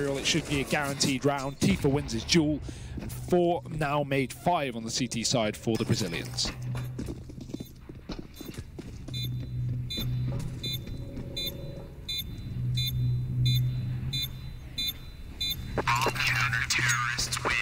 It should be a guaranteed round. Tifa wins his duel, and 4 now made 5 on the CT side for the Brazilians. Counter-terrorists win.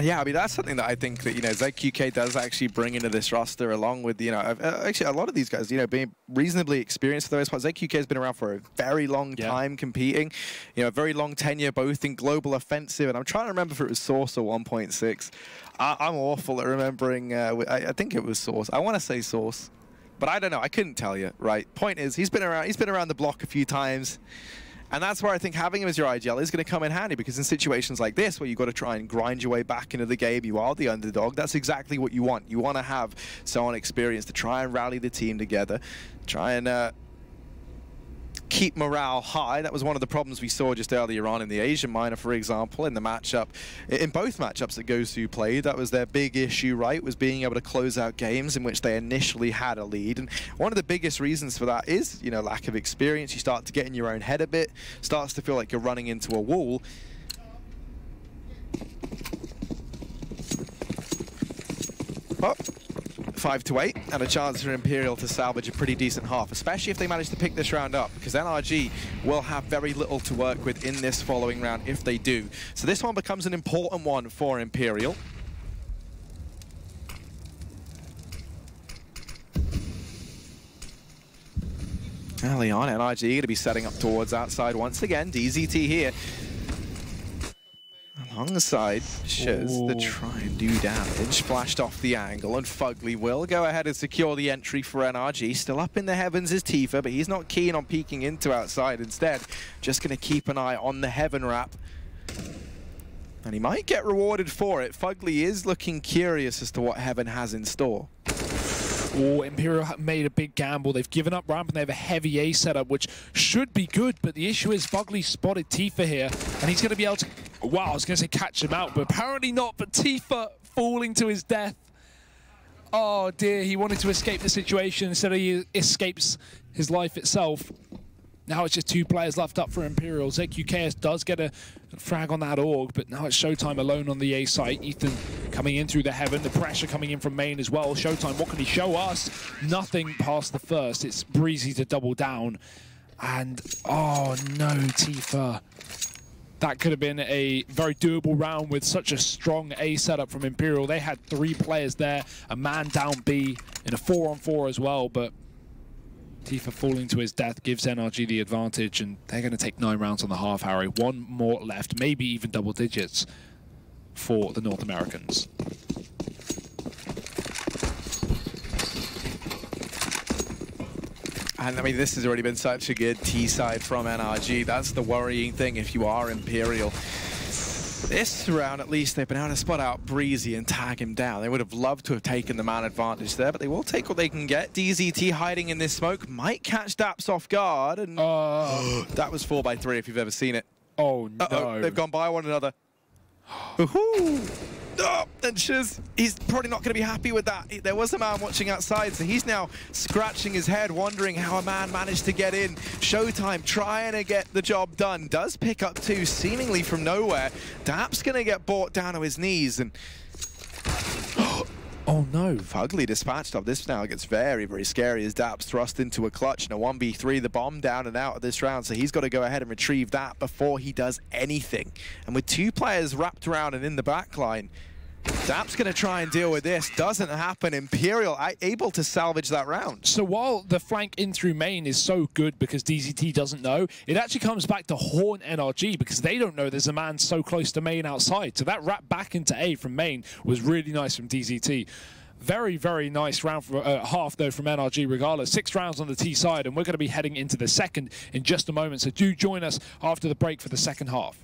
Yeah, I mean, that's something that I think that, ZQK does actually bring into this roster, along with, actually a lot of these guys, being reasonably experienced for those parts. ZQK has been around for a very long time competing, a very long tenure, both in global offensive, and I'm trying to remember if it was Source or 1.6. I'm awful at remembering, I think it was Source. I want to say Source, but I don't know. I couldn't tell you, right? Point is, he's been around the block a few times. And that's where I think having him as your IGL is going to come in handy, because in situations like this, where you've got to try and grind your way back into the game, you are the underdog, that's exactly what you want. You want to have someone experienced to try and rally the team together, try and keep morale high. That was one of the problems we saw just earlier on in the Asian minor, for example, in the matchup. In both matchups that Gosu played, that was their big issue, right? Was being able to close out games in which they initially had a lead. And one of the biggest reasons for that is, lack of experience. You start to get in your own head a bit, starts to feel like you're running into a wall. Oh. 5-8, and a chance for Imperial to salvage a pretty decent half, especially if they manage to pick this round up, because NRG will have very little to work with in this following round if they do. So this one becomes an important one for Imperial. Early on, NRG going to be setting up towards outside once again. DZT here. Alongside Shiz to try and do damage. Flashed off the angle, and Fugly will go ahead and secure the entry for NRG. Still up in the heavens is Tifa, but he's not keen on peeking into outside. Instead, just going to keep an eye on the Heaven Wrap. And he might get rewarded for it. Fugly is looking curious as to what Heaven has in store. Oh, Imperial made a big gamble. They've given up ramp and they have a heavy A setup, which should be good, but the issue is Fugly spotted Tifa here, and he's going to be able to, wow, I was going to say catch him out, but apparently not. But Tifa falling to his death. Oh dear, he wanted to escape the situation. Instead he escapes his life itself. Now it's just 2 players left up for Imperial. ZQKS does get a frag on that Org, but now it's Showtime alone on the A site. Ethan coming in through the Heaven, the pressure coming in from main as well. Showtime, what can he show us? Nothing past the first. It's Breezy to double down. And, oh no, Tifa. That could have been a very doable round with such a strong A setup from Imperial. They had 3 players there, a man down B, in a 4-on-4 as well, but Tifa falling to his death gives NRG the advantage, and they're going to take 9 rounds on the half, Harry. 1 more left, maybe even double digits for the North Americans. And I mean, this has already been such a good T-side from NRG. That's the worrying thing if you are Imperial. This round, at least, they've been able to spot out Breezy and tag him down. They would have loved to have taken the man advantage there, but they will take what they can get. DZT hiding in this smoke might catch Daps off guard, and that was 4x3 if you've ever seen it. Oh, no. They've gone by one another. Oh, and Shiz, he's probably not going to be happy with that. There was a man watching outside, so he's now scratching his head, wondering how a man managed to get in. Showtime trying to get the job done. Does pick up 2 seemingly from nowhere. Dap's going to get brought down to his knees, and oh no, Fugly dispatched up. This now gets very, very scary as Dap's thrust into a clutch and a 1v3, the bomb down and out of this round, so he's got to go ahead and retrieve that before he does anything. And with 2 players wrapped around and in the back line, Dap's going to try and deal with this. Doesn't happen. Imperial able to salvage that round. So while the flank in through main is so good because DZT doesn't know, it actually comes back to haunt NRG because they don't know there's a man so close to main outside. So that wrap back into A from main was really nice from DZT. Very, very nice round for half, though, from NRG regardless. 6 rounds on the T side, and we're going to be heading into the second in just a moment. So do join us after the break for the second half.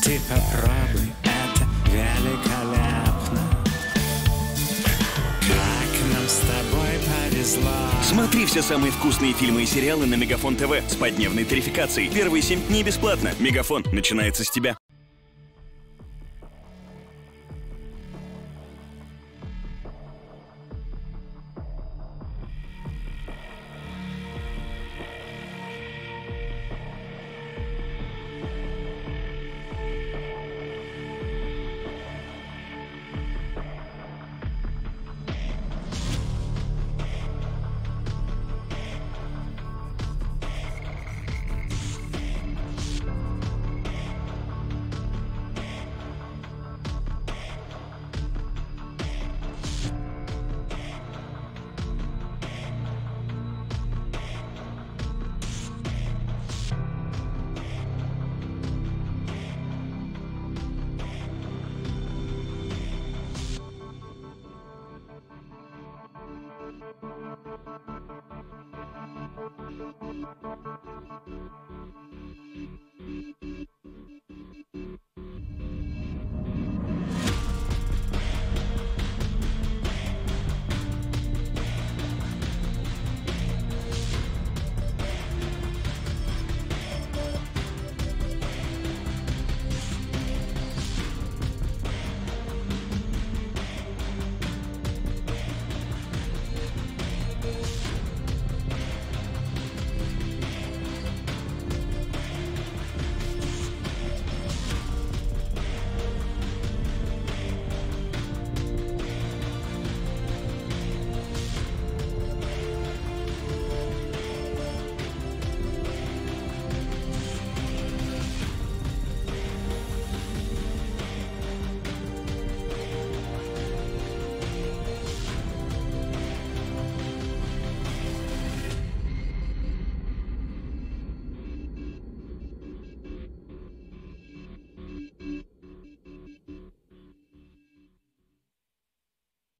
Ты попробуй, это великолепно. Esla. Смотри все самые вкусные фильмы и сериалы на Мегафон ТВ с поддневной тарификацией. Первые 7 дней бесплатно. Мегафон. Начинается с тебя.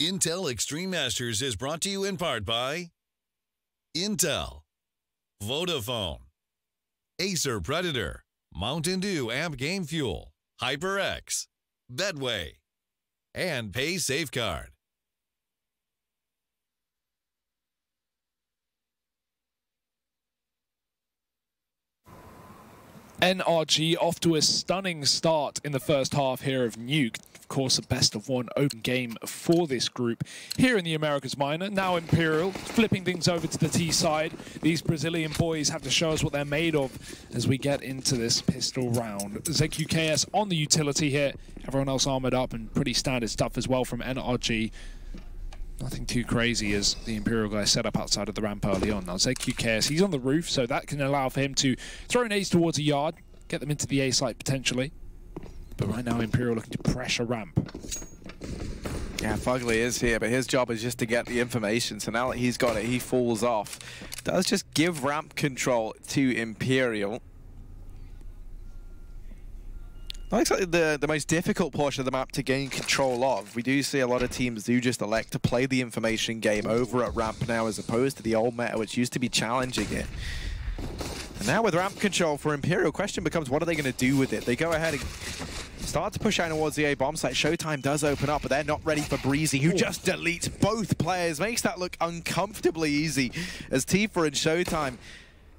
Intel Extreme Masters is brought to you in part by Intel, Vodafone, Acer Predator, Mountain Dew Amp Game Fuel, HyperX, Bedway, and Pay Safeguard. NRG off to a stunning start in the first half here of Nuke. Of course, a best-of-1 open game for this group here in the Americas Minor. Now Imperial flipping things over to the T side. These Brazilian boys have to show us what they're made of as we get into this pistol round. ZQKS on the utility here. Everyone else armored up and pretty standard stuff as well from NRG. Nothing too crazy as the Imperial guy set up outside of the ramp early on. Now ZQKS, he's on the roof, so that can allow for him to throw an ace towards a yard, get them into the A site potentially. But right now Imperial looking to pressure ramp. Yeah, Fugly is here, but his job is just to get the information. So now that he's got it, he falls off. Does just give ramp control to Imperial. Not exactly the most difficult portion of the map to gain control of. We do see a lot of teams do just elect to play the information game over at ramp now as opposed to the old meta, which used to be challenging it. And now with ramp control for Imperial, question becomes what are they going to do with it? They go ahead and start to push out towards the A bomb site. Showtime does open up, but they're not ready for Breezy, who just deletes both players. Makes that look uncomfortably easy as Tifa and Showtime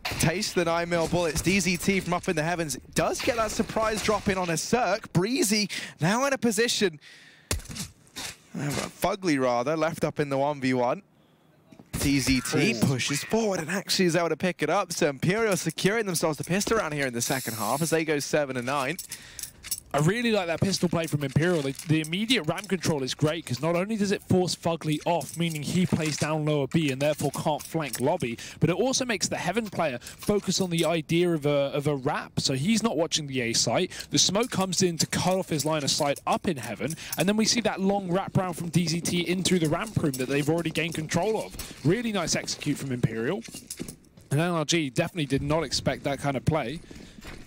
taste the 9mm bullets. DZT from up in the heavens does get that surprise drop in on a Cirque. Breezy now in a position, Fugly rather, left up in the 1v1. DZT pushes forward and actually is able to pick it up. So Imperial securing themselves the pistol round here in the second half as they go 7-9. I really like that pistol play from Imperial. The immediate ramp control is great because not only does it force Fugly off, meaning he plays down lower B and therefore can't flank lobby, but it also makes the Heaven player focus on the idea of a wrap. So he's not watching the A site. The smoke comes in to cut off his line of sight up in Heaven, and then we see that long wrap round from DZT in through the ramp room that they've already gained control of. Really nice execute from Imperial. And NRG definitely did not expect that kind of play.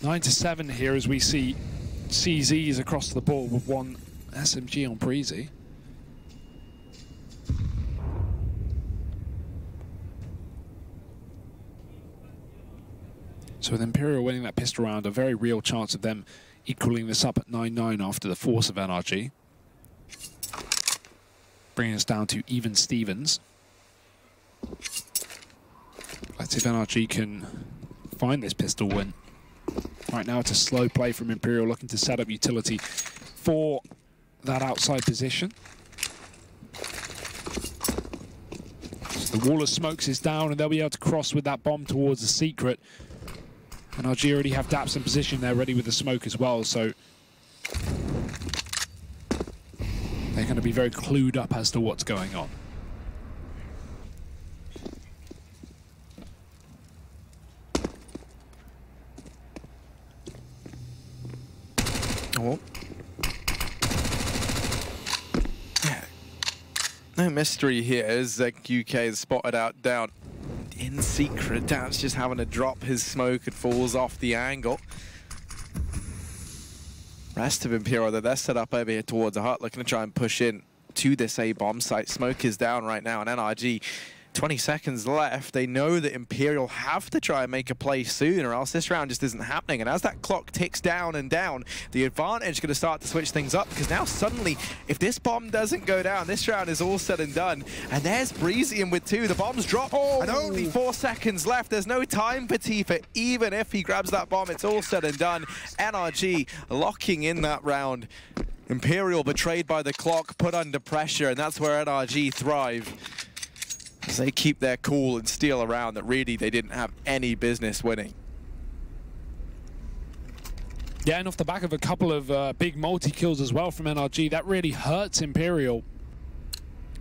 9-7 here as we see CZs across the board with one SMG on Breezy. So with Imperial winning that pistol round, a very real chance of them equaling this up at 9-9 after the force of NRG. Bringing us down to even Stevens. See if NRG can find this pistol win. Right now it's a slow play from Imperial, looking to set up utility for that outside position. So the wall of smokes is down, and they'll be able to cross with that bomb towards the secret. NRG already have Daps in position there, ready with the smoke as well, so they're going to be very clued up as to what's going on. Oh. Yeah. No mystery here as UK is spotted out down in secret. Daps just having to drop his smoke and falls off the angle. Rest of Imperial, though, they're set up over here towards the hut, looking to try and push in to this A-bomb site. Smoke is down right now, and NRG, 20 seconds left. They know that Imperial have to try and make a play soon, or else this round just isn't happening. And as that clock ticks down and down, the advantage is going to start to switch things up, because now suddenly, if this bomb doesn't go down, this round is all said and done. And there's Breezy in with 2. The bomb's dropped, and only 4 seconds left. There's no time for Tifa. Even if he grabs that bomb, it's all said and done. NRG locking in that round. Imperial betrayed by the clock, put under pressure, and that's where NRG thrive. As they keep their cool and steal a round that really they didn't have any business winning. Yeah, and off the back of a couple of big multi-kills as well from NRG, that really hurts Imperial.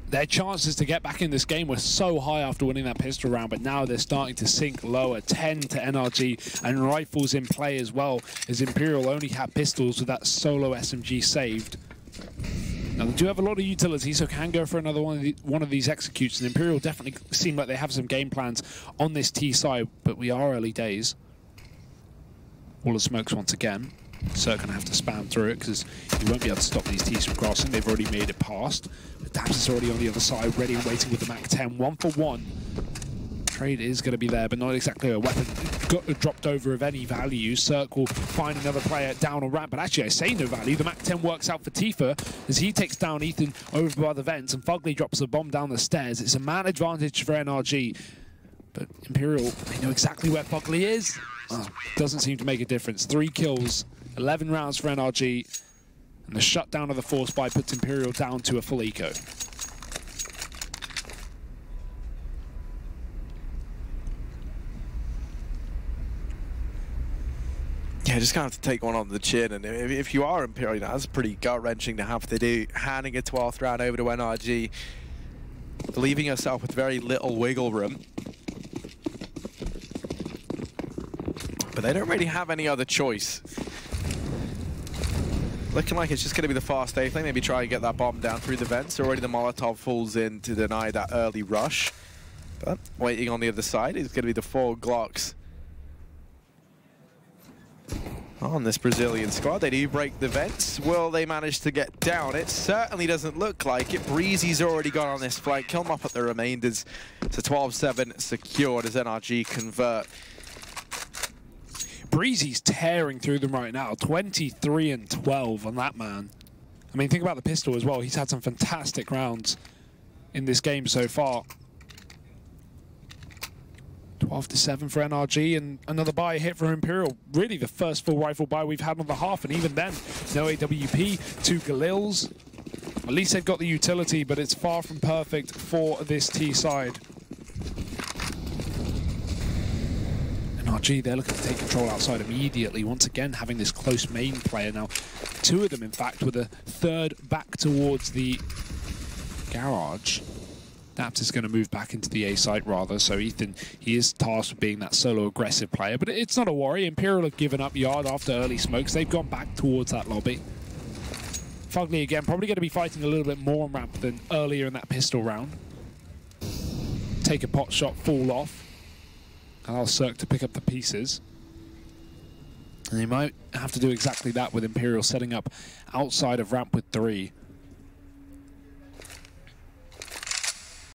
Their chances to get back in this game were so high after winning that pistol round, but now they're starting to sink lower. 10 to NRG, and rifles in play as well, as Imperial only had pistols with that solo SMG saved. Now, they do have a lot of utility, so can go for another one of these executes. And Imperial definitely seem like they have some game plans on this T side, but we are early days. Wall of smokes once again. Sir going to have to spam through it, because he won't be able to stop these Ts from crossing. They've already made it past. But Daps is already on the other side, ready and waiting with the MAC-10. 1 for 1. Trade is going to be there, but not exactly a weapon dropped over of any value. Cirque will find another player down on ramp, but actually I say no value. The MAC-10 works out for Tifa as he takes down Ethan over by the vents, and Fugly drops a bomb down the stairs. It's a man advantage for NRG, but Imperial, they know exactly where Fugly is. Oh, doesn't seem to make a difference. 3 kills, 11 rounds for NRG, and the shutdown of the force buy puts Imperial down to a full eco. Yeah, just kind of have to take one on the chin, and if you are Imperial, you know, that's pretty gut-wrenching to have to do, handing a 12th round over to NRG, leaving yourself with very little wiggle room. But they don't really have any other choice. Looking like it's just going to be the fast A play, maybe try and get that bomb down through the vents. Already the Molotov falls in to deny that early rush. But waiting on the other side is going to be the 4 Glocks on this Brazilian squad. They do break the vents. Will they manage to get down? It certainly doesn't look like it. Breezy's already gone on this flank. Kill him up at the remainders. It's a 12-7 secured as NRG convert. Breezy's tearing through them right now. 23 and 12 on that man. I mean, think about the pistol as well. He's had some fantastic rounds in this game so far. 12 to 7 for NRG, and another buy hit for Imperial. Really the first full rifle buy we've had on the half, and even then, no AWP, 2 Galils. At least they've got the utility, but it's far from perfect for this T side. NRG, they're looking to take control outside immediately, once again having this close main player now. 2 of them, in fact, with a 3rd back towards the garage. Daps is going to move back into the A site rather, so Ethan, he is tasked with being that solo aggressive player, but it's not a worry. Imperial have given up yard after early smokes. They've gone back towards that lobby. Fugly again, probably going to be fighting a little bit more on ramp than earlier in that pistol round. Take a pot shot, fall off. Allow Cirque to pick up the pieces. And they might have to do exactly that with Imperial setting up outside of ramp with 3.